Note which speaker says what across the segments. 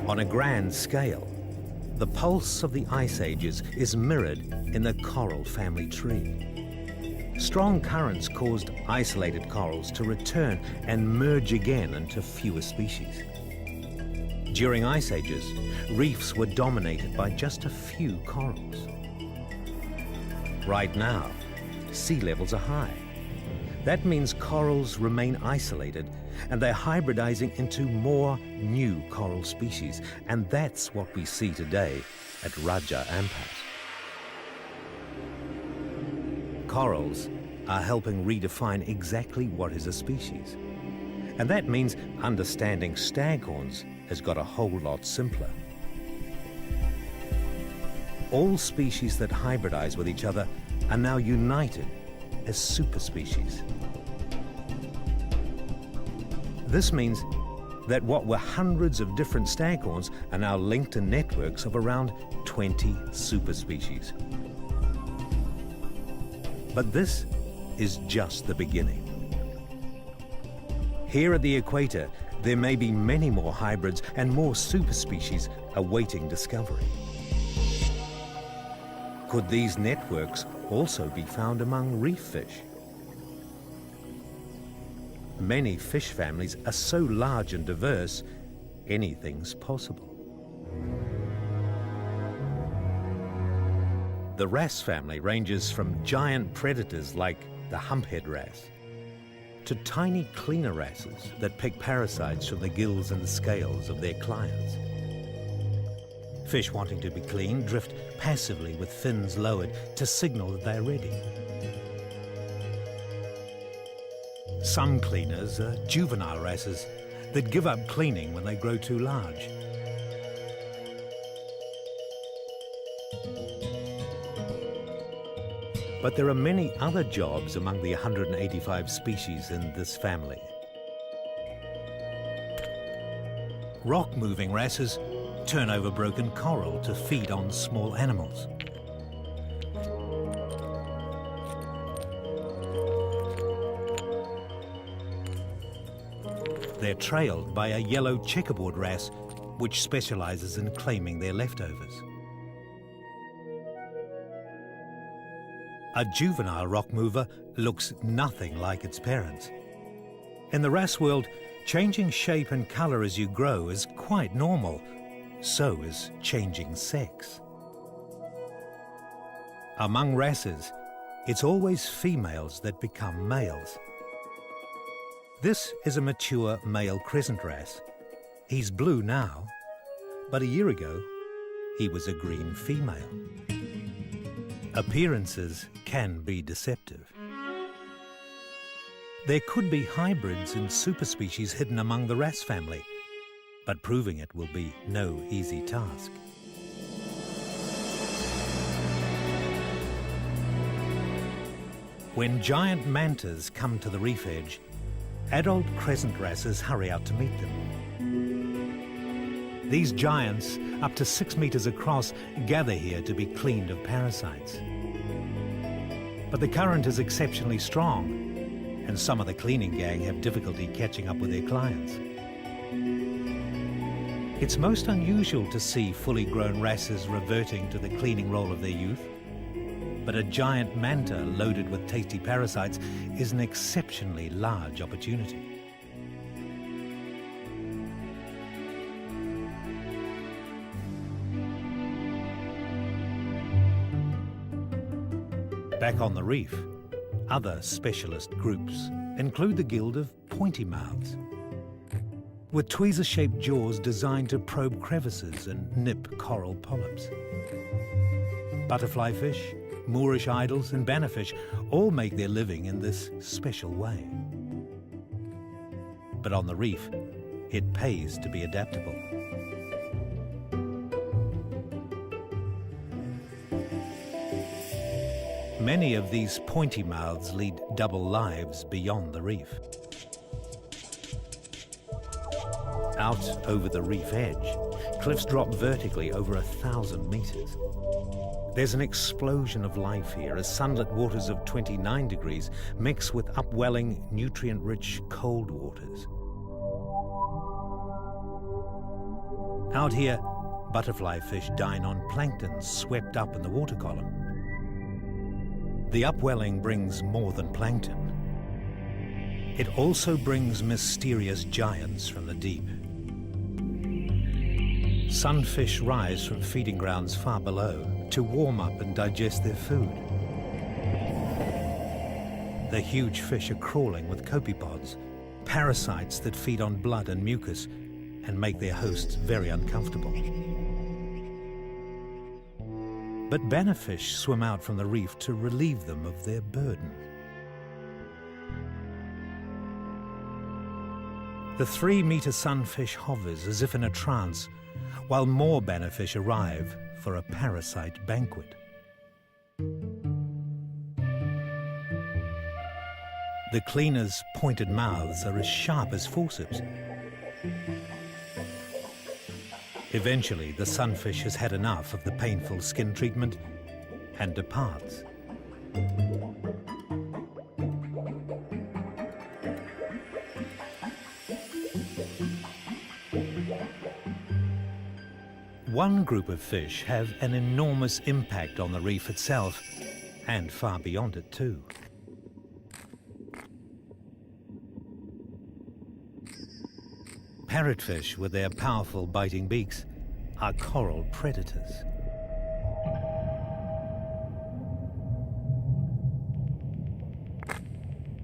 Speaker 1: On a grand scale, the pulse of the ice ages is mirrored in the coral family tree. Strong currents caused isolated corals to return and merge again into fewer species. During ice ages, reefs were dominated by just a few corals. Right now, sea levels are high. That means corals remain isolated and they're hybridizing into more new coral species. And that's what we see today at Raja Ampat. Corals are helping redefine exactly what is a species. And that means understanding staghorns has got a whole lot simpler. All species that hybridize with each other are now united as superspecies. This means that what were hundreds of different staghorns are now linked in networks of around 20 superspecies. But this is just the beginning. Here at the equator, there may be many more hybrids and more superspecies awaiting discovery. Could these networks also be found among reef fish? Many fish families are so large and diverse, anything's possible. The wrasse family ranges from giant predators like the humphead wrasse to tiny cleaner wrasses that pick parasites from the gills and the scales of their clients. Fish wanting to be cleaned drift passively with fins lowered to signal that they're ready. Some cleaners are juvenile wrasses that give up cleaning when they grow too large. But there are many other jobs among the 185 species in this family. Rock-moving wrasses turn over broken coral to feed on small animals. They're trailed by a yellow checkerboard wrasse, which specializes in claiming their leftovers. A juvenile rock mover looks nothing like its parents. In the wrasse world, changing shape and color as you grow is quite normal. So is changing sex. Among wrasses, it's always females that become males. This is a mature male crescent wrasse. He's blue now, but a year ago, he was a green female. Appearances can be deceptive. There could be hybrids and superspecies hidden among the wrasse family, but proving it will be no easy task. When giant mantas come to the reef edge, adult crescent wrasses hurry out to meet them. These giants, up to 6 meters across, gather here to be cleaned of parasites. But the current is exceptionally strong, and some of the cleaning gang have difficulty catching up with their clients. It's most unusual to see fully grown wrasses reverting to the cleaning role of their youth, but a giant manta loaded with tasty parasites is an exceptionally large opportunity. Back on the reef, other specialist groups include the guild of pointy mouths, with tweezer-shaped jaws designed to probe crevices and nip coral polyps. Butterfly fish, Moorish idols and bannerfish all make their living in this special way. But on the reef, it pays to be adaptable. Many of these pointy mouths lead double lives beyond the reef. Out over the reef edge, cliffs drop vertically over 1,000 meters. There's an explosion of life here as sunlit waters of 29 degrees mix with upwelling, nutrient-rich cold waters. Out here, butterfly fish dine on plankton swept up in the water column. The upwelling brings more than plankton. It also brings mysterious giants from the deep. Sunfish rise from feeding grounds far below to warm up and digest their food. The huge fish are crawling with copepods, parasites that feed on blood and mucus and make their hosts very uncomfortable. But bannerfish swim out from the reef to relieve them of their burden. The 3-meter sunfish hovers as if in a trance, while more bannerfish arrive for a parasite banquet. The cleaners' pointed mouths are as sharp as forceps. Eventually, the sunfish has had enough of the painful skin treatment and departs. One group of fish have an enormous impact on the reef itself, and far beyond it too. Parrotfish, with their powerful biting beaks, are coral predators.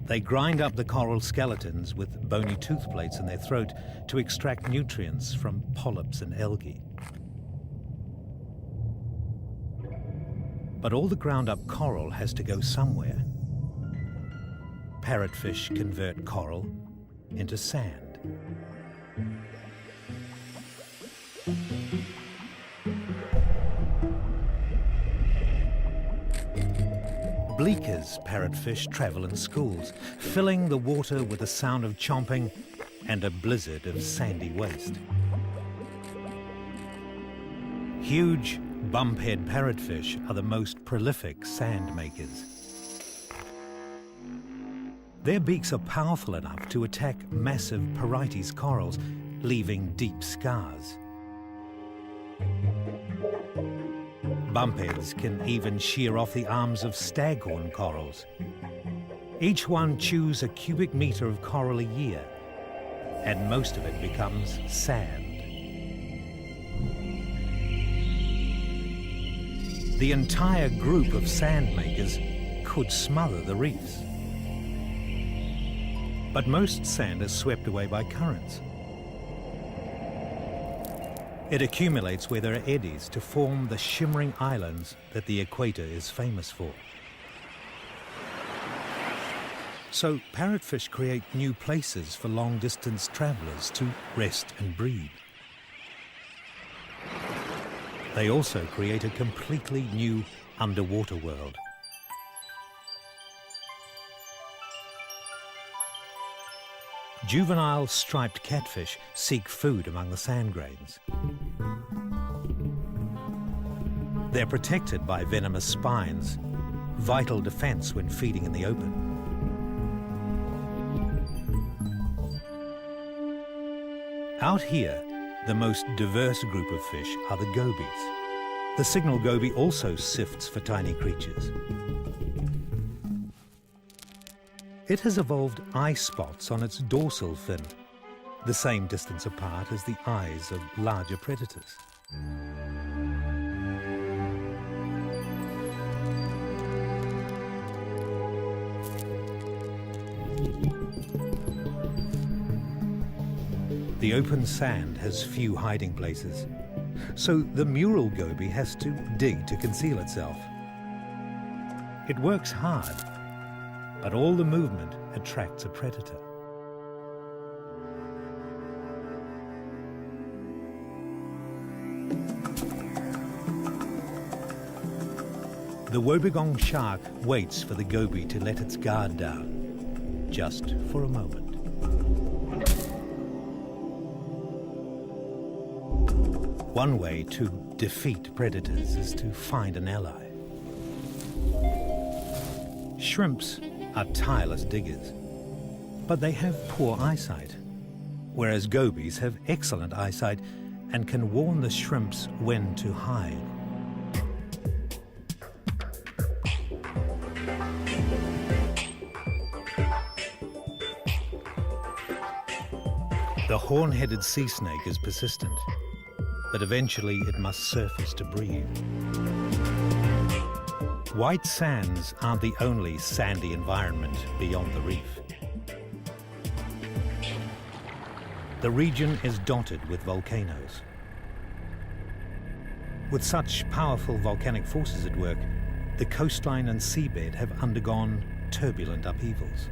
Speaker 1: They grind up the coral skeletons with bony tooth plates in their throat to extract nutrients from polyps and algae. But all the ground-up coral has to go somewhere. Parrotfish convert coral into sand. Bleakers parrotfish travel in schools, filling the water with the sound of chomping and a blizzard of sandy waste. Huge bumphead parrotfish are the most prolific sand makers. Their beaks are powerful enough to attack massive Porites corals, leaving deep scars. Bumpheads can even shear off the arms of staghorn corals. Each one chews a cubic meter of coral a year, and most of it becomes sand. The entire group of sand makers could smother the reefs. But most sand is swept away by currents. It accumulates where there are eddies to form the shimmering islands that the equator is famous for. So parrotfish create new places for long-distance travelers to rest and breed. They also create a completely new underwater world. Juvenile striped catfish seek food among the sand grains. They're protected by venomous spines, vital defense when feeding in the open. Out here, the most diverse group of fish are the gobies. The signal goby also sifts for tiny creatures. It has evolved eye spots on its dorsal fin, the same distance apart as the eyes of larger predators. The open sand has few hiding places, so the mural goby has to dig to conceal itself. It works hard, but all the movement attracts a predator. The wobbegong shark waits for the goby to let its guard down, just for a moment. One way to defeat predators is to find an ally. Shrimps are tireless diggers, but they have poor eyesight, whereas gobies have excellent eyesight and can warn the shrimps when to hide. The horn-headed sea snake is persistent, but eventually it must surface to breed. White sands aren't the only sandy environment beyond the reef. The region is dotted with volcanoes. With such powerful volcanic forces at work, the coastline and seabed have undergone turbulent upheavals.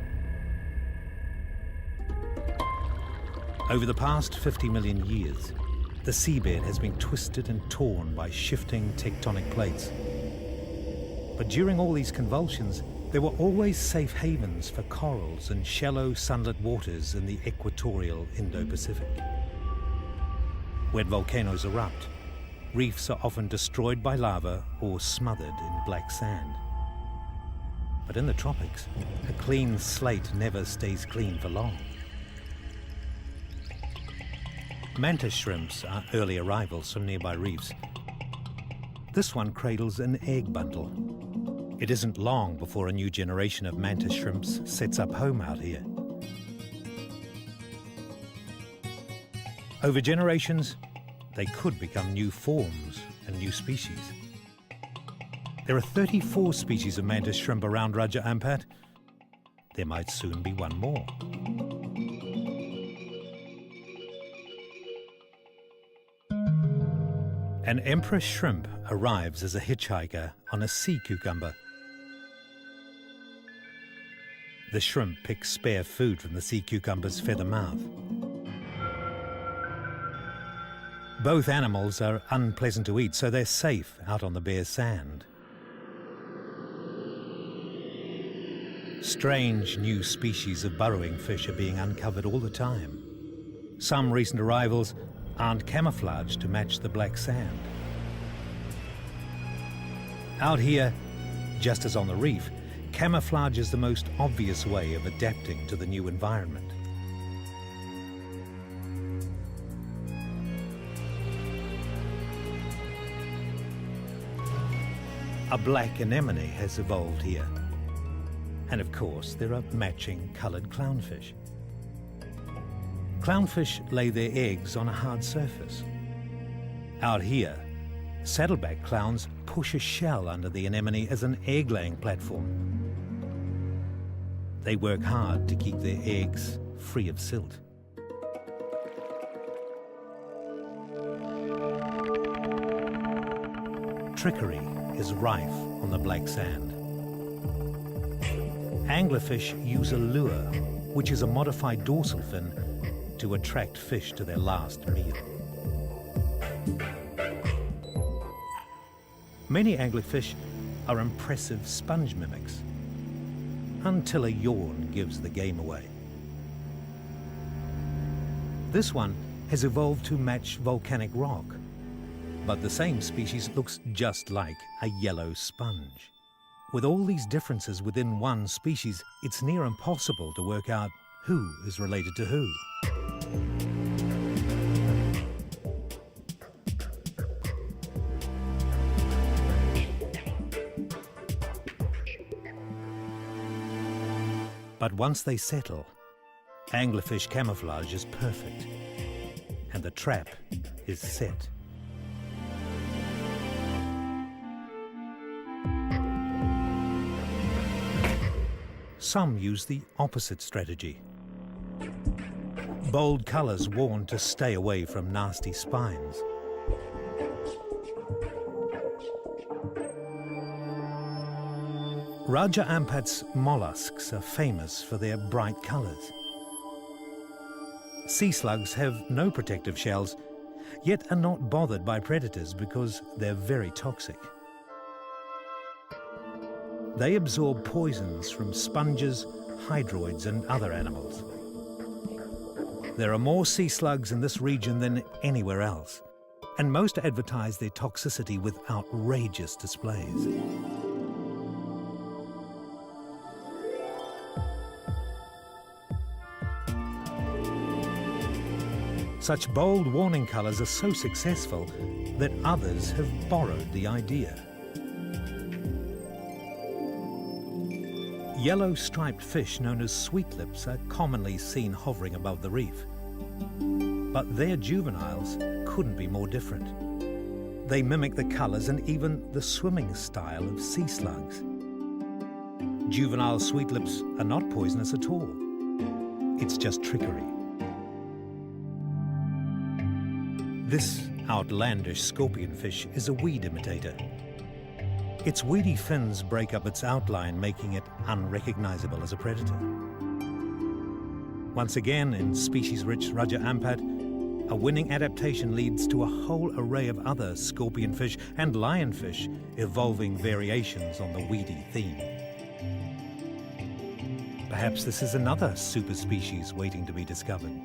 Speaker 1: Over the past 50 million years, the seabed has been twisted and torn by shifting tectonic plates. But during all these convulsions, there were always safe havens for corals and shallow sunlit waters in the equatorial Indo-Pacific. When volcanoes erupt, reefs are often destroyed by lava or smothered in black sand. But in the tropics, a clean slate never stays clean for long. Mantis shrimps are early arrivals from nearby reefs. This one cradles an egg bundle. It isn't long before a new generation of mantis shrimps sets up home out here. Over generations, they could become new forms and new species. There are 34 species of mantis shrimp around Raja Ampat. There might soon be one more. An emperor shrimp arrives as a hitchhiker on a sea cucumber. The shrimp picks spare food from the sea cucumber's feather mouth. Both animals are unpleasant to eat, so they're safe out on the bare sand. Strange new species of burrowing fish are being uncovered all the time. Some recent arrivals aren't camouflaged to match the black sand. Out here, just as on the reef, camouflage is the most obvious way of adapting to the new environment. A black anemone has evolved here. And of course, there are matching coloured clownfish. Clownfish lay their eggs on a hard surface. Out here, saddleback clowns push a shell under the anemone as an egg-laying platform. They work hard to keep their eggs free of silt. Trickery is rife on the black sand. Anglerfish use a lure, which is a modified dorsal fin, to attract fish to their last meal. Many anglerfish are impressive sponge mimics, until a yawn gives the game away. This one has evolved to match volcanic rock, but the same species looks just like a yellow sponge. With all these differences within one species, it's near impossible to work out who is related to who. But once they settle, anglerfish camouflage is perfect, and the trap is set. Some use the opposite strategy. Bold colours warn to stay away from nasty spines. Raja Ampat's mollusks are famous for their bright colours. Sea slugs have no protective shells, yet are not bothered by predators because they're very toxic. They absorb poisons from sponges, hydroids and other animals. There are more sea slugs in this region than anywhere else, and most advertise their toxicity with outrageous displays. Such bold warning colours are so successful that others have borrowed the idea. Yellow striped fish known as sweetlips are commonly seen hovering above the reef. But their juveniles couldn't be more different. They mimic the colours and even the swimming style of sea slugs. Juvenile sweetlips are not poisonous at all. It's just trickery. This outlandish scorpionfish is a weed imitator. Its weedy fins break up its outline, making it unrecognizable as a predator. Once again, in species-rich Raja Ampat, a winning adaptation leads to a whole array of other scorpionfish and lionfish evolving variations on the weedy theme. Perhaps this is another superspecies waiting to be discovered.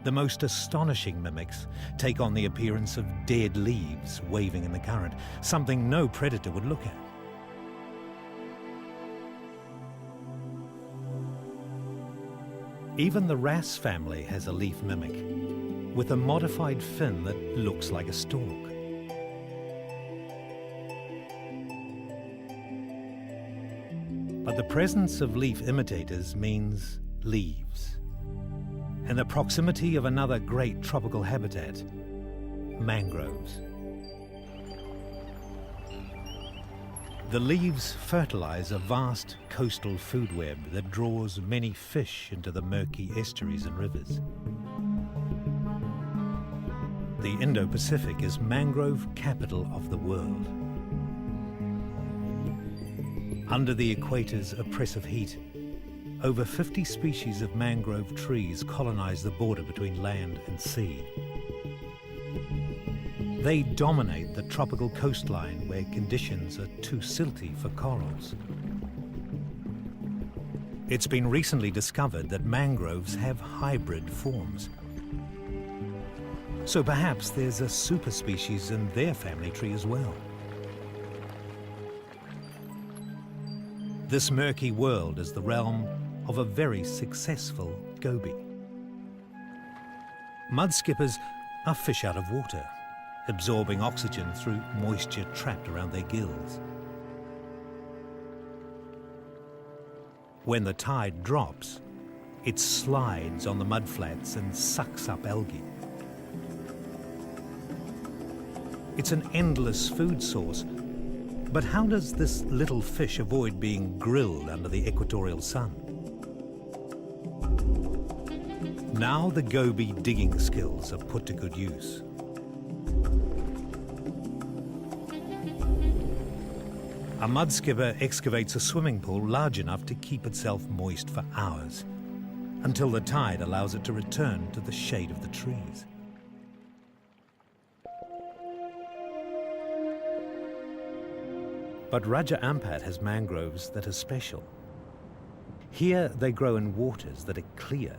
Speaker 1: The most astonishing mimics take on the appearance of dead leaves waving in the current, something no predator would look at. Even the wrasse family has a leaf mimic, with a modified fin that looks like a stalk. But the presence of leaf imitators means leaves, and the proximity of another great tropical habitat, mangroves. The leaves fertilize a vast coastal food web that draws many fish into the murky estuaries and rivers. The Indo-Pacific is mangrove capital of the world. Under the equator's oppressive heat, over 50 species of mangrove trees colonize the border between land and sea. They dominate the tropical coastline where conditions are too silty for corals. It's been recently discovered that mangroves have hybrid forms. So perhaps there's a superspecies in their family tree as well. This murky world is the realm of a very successful goby. Mudskippers are fish out of water, absorbing oxygen through moisture trapped around their gills. When the tide drops, it slides on the mudflats and sucks up algae. It's an endless food source, but how does this little fish avoid being grilled under the equatorial sun? Now the goby digging skills are put to good use. A mudskipper excavates a swimming pool large enough to keep itself moist for hours, until the tide allows it to return to the shade of the trees. But Raja Ampat has mangroves that are special. Here they grow in waters that are clear.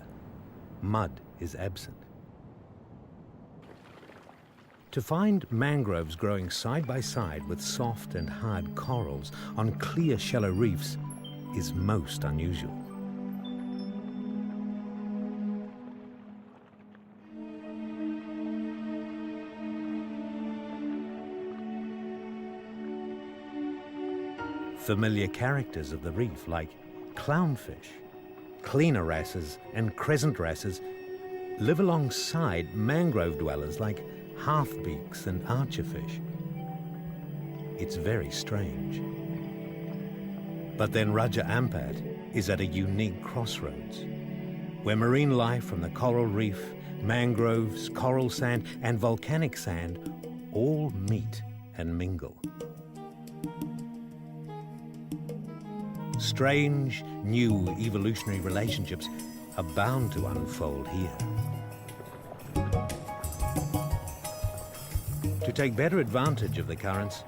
Speaker 1: Mud is absent. To find mangroves growing side by side with soft and hard corals on clear shallow reefs is most unusual. Familiar characters of the reef like clownfish, cleaner wrasses and crescent wrasses live alongside mangrove dwellers like half-beaks and archerfish. It's very strange. But then Raja Ampat is at a unique crossroads, where marine life from the coral reef, mangroves, coral sand and volcanic sand all meet and mingle. Strange, new evolutionary relationships are bound to unfold here. To take better advantage of the currents,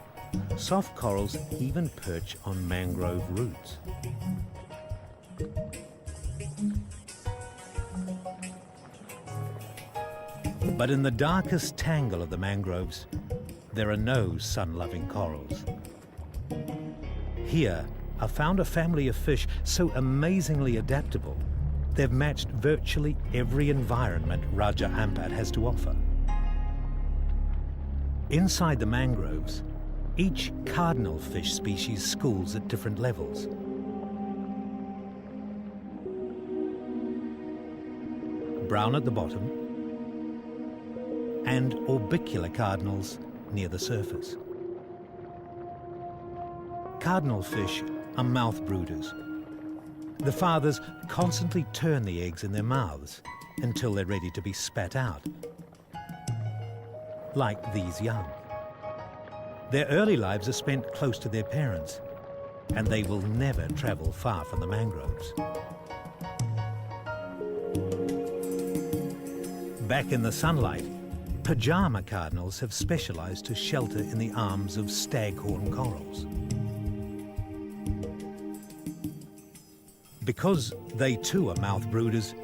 Speaker 1: soft corals even perch on mangrove roots. But in the darkest tangle of the mangroves, there are no sun-loving corals. Here are found a family of fish so amazingly adaptable, they've matched virtually every environment Raja Ampat has to offer. Inside the mangroves, each cardinal fish species schools at different levels. Brown at the bottom, and orbicular cardinals near the surface. Cardinal fish are mouth brooders. The fathers constantly turn the eggs in their mouths until they're ready to be spat out, like these young. Their early lives are spent close to their parents, and they will never travel far from the mangroves. Back in the sunlight, pajama cardinals have specialized to shelter in the arms of staghorn corals. Because they too are mouth brooders,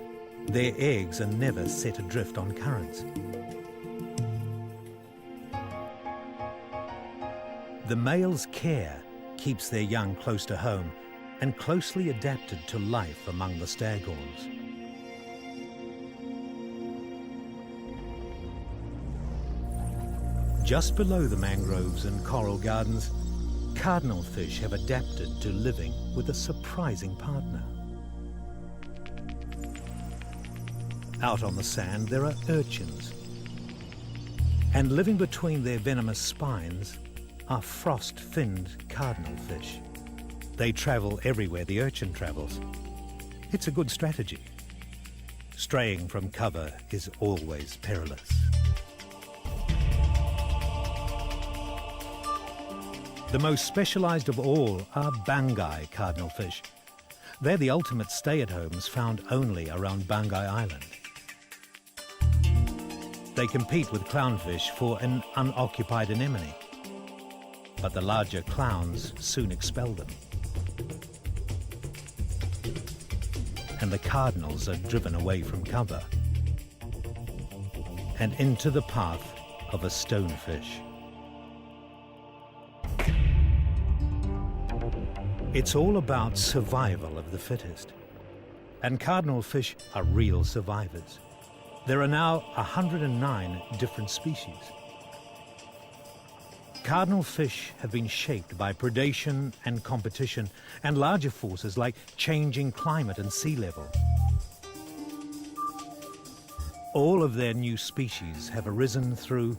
Speaker 1: their eggs are never set adrift on currents. The male's care keeps their young close to home and closely adapted to life among the staghorns. Just below the mangroves and coral gardens, cardinal fish have adapted to living with a surprising partner. Out on the sand, there are urchins. And living between their venomous spines are frost-finned cardinal fish. They travel everywhere the urchin travels. It's a good strategy. Straying from cover is always perilous. The most specialized of all are Bangai cardinal fish. They're the ultimate stay-at-homes found only around Bangai Island. They compete with clownfish for an unoccupied anemone, but the larger clowns soon expel them. And the cardinals are driven away from cover and into the path of a stonefish. It's all about survival of the fittest. And cardinal fish are real survivors. There are now 109 different species. Cardinal fish have been shaped by predation and competition and larger forces like changing climate and sea level. All of their new species have arisen through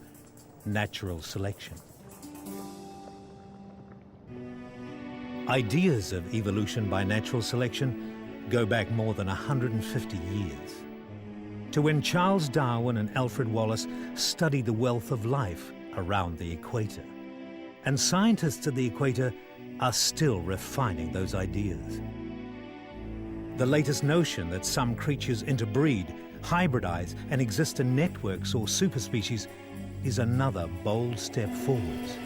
Speaker 1: natural selection. Ideas of evolution by natural selection go back more than 150 years, to when Charles Darwin and Alfred Wallace studied the wealth of life around the equator. And scientists at the equator are still refining those ideas. The latest notion that some creatures interbreed, hybridize, and exist in networks or superspecies is another bold step forwards.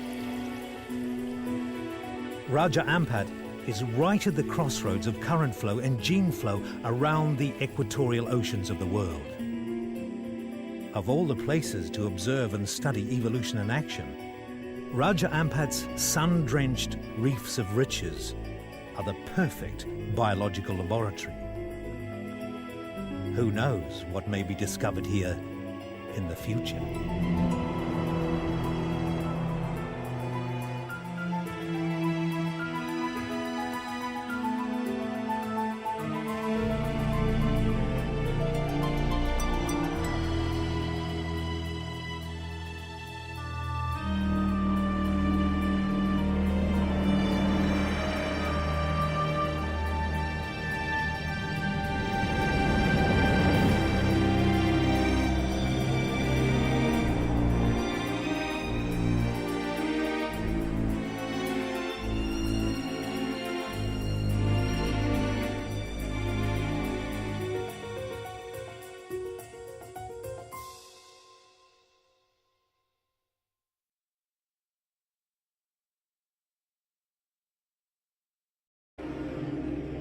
Speaker 1: Raja Ampat is right at the crossroads of current flow and gene flow around the equatorial oceans of the world. Of all the places to observe and study evolution in action, Raja Ampat's sun-drenched reefs of riches are the perfect biological laboratory. Who knows what may be discovered here in the future?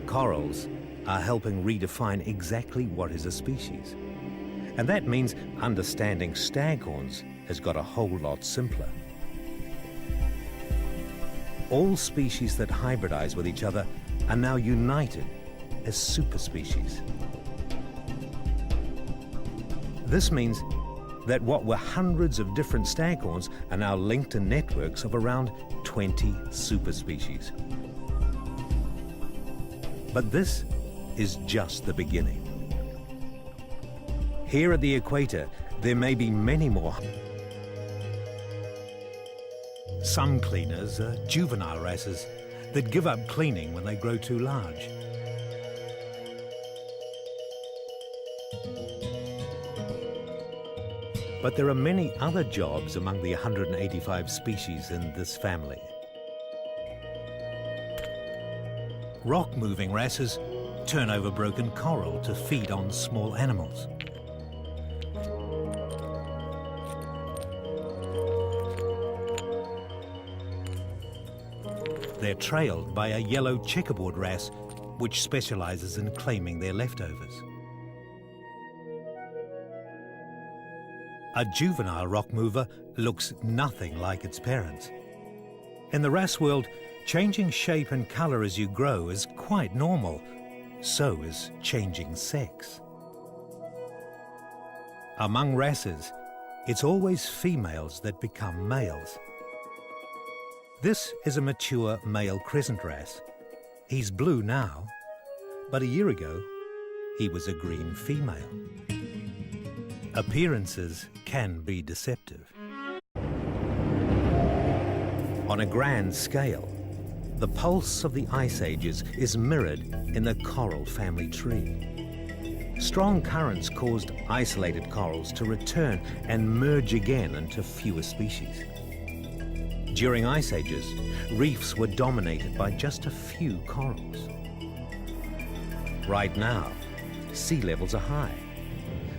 Speaker 1: Corals are helping redefine exactly what is a species. And that means understanding staghorns has got a whole lot simpler. All species that hybridize with each other are now united as superspecies. This means that what were hundreds of different staghorns are now linked in networks of around 20 superspecies. But this is just the beginning. Here at the equator, there may be many more. Some cleaners are juvenile wrasses that give up cleaning when they grow too large. But there are many other jobs among the 185 species in this family. Rock-moving wrasses turn over broken coral to feed on small animals. They're trailed by a yellow checkerboard wrasse, which specializes in claiming their leftovers. A juvenile rock mover looks nothing like its parents. In the wrasse world, changing shape and color as you grow is quite normal. So is changing sex. Among wrasses, it's always females that become males. This is a mature male crescent wrasse. He's blue now, but a year ago, he was a green female. Appearances can be deceptive. On a grand scale, the pulse of the ice ages is mirrored in the coral family tree. Strong currents caused isolated corals to return and merge again into fewer species. During ice ages, reefs were dominated by just a few corals. Right now, sea levels are high.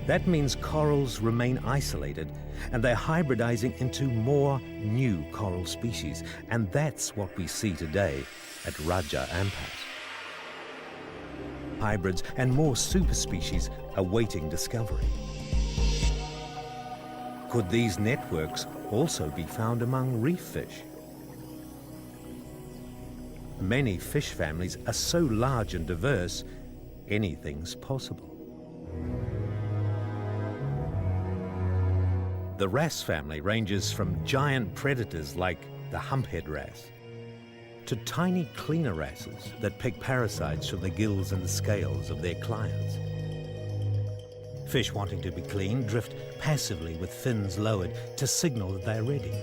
Speaker 1: That means corals remain isolated and they're hybridizing into more new coral species. And that's what we see today at Raja Ampat. Hybrids and more superspecies awaiting discovery. Could these networks also be found among reef fish? Many fish families are so large and diverse, anything's possible. The wrasse family ranges from giant predators like the humphead wrasse to tiny cleaner wrasses that pick parasites from the gills and scales of their clients. Fish wanting to be cleaned drift passively with fins lowered to signal that they're ready.